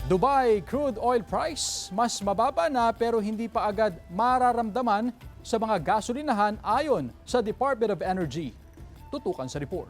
Dubai crude oil price mas mababa na pero hindi pa agad mararamdaman sa mga gasolinahan ayon sa Department of Energy. Tutukan sa report.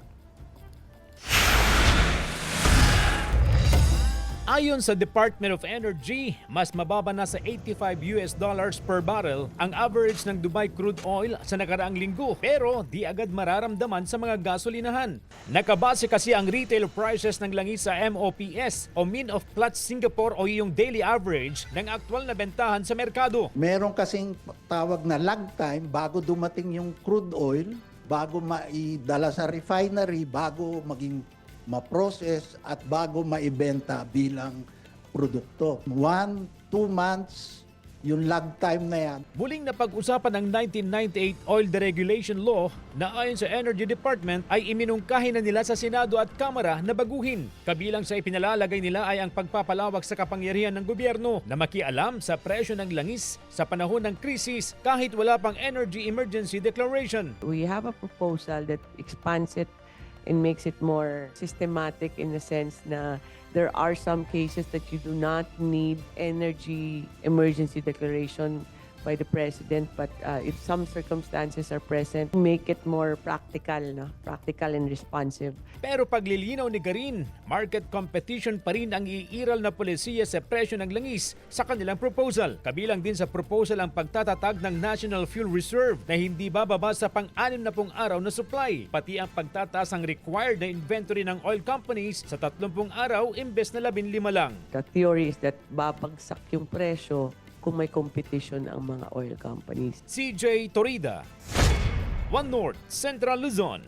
Ayon sa Department of Energy, mas mababa na sa $85 per barrel ang average ng Dubai crude oil sa nakaraang linggo pero di agad mararamdaman sa mga gasolinahan. Nakabase kasi ang retail prices ng langis sa MOPS o Min of Platts Singapore o yung daily average ng aktwal na bentahan sa merkado. Meron kasing tawag na lag time bago dumating yung crude oil, bago maidala sa refinery, bago maging ma-process at bago maibenta bilang produkto. 1-2 months yung lag time na yan. Muling napag-usapan ng 1998 Oil Deregulation Law na ayon sa Energy Department ay iminungkahi na nila sa Senado at Kamara na baguhin. Kabilang sa ipinalalagay nila ay ang pagpapalawak sa kapangyarihan ng gobyerno na makialam sa presyo ng langis sa panahon ng krisis kahit wala pang Energy Emergency Declaration. We have a proposal that expands it and makes it more systematic in the sense na there are some cases that you do not need energy emergency declaration by the president, but if some circumstances are present, make it more practical and responsive. Pero paglilinaw ni Garin, market competition pa rin ang iiral na polisiya sa presyo ng langis sa kanilang proposal. Kabilang din sa proposal ang pagtatatag ng National Fuel Reserve na hindi bababa sa pang-60 araw na supply, pati ang pagtataas ng required na inventory ng oil companies sa 30 araw imbes na 15 lang. The theory is that babagsak yung presyo kung may competition ang mga oil companies. CJ Torida, One North, Central Luzon.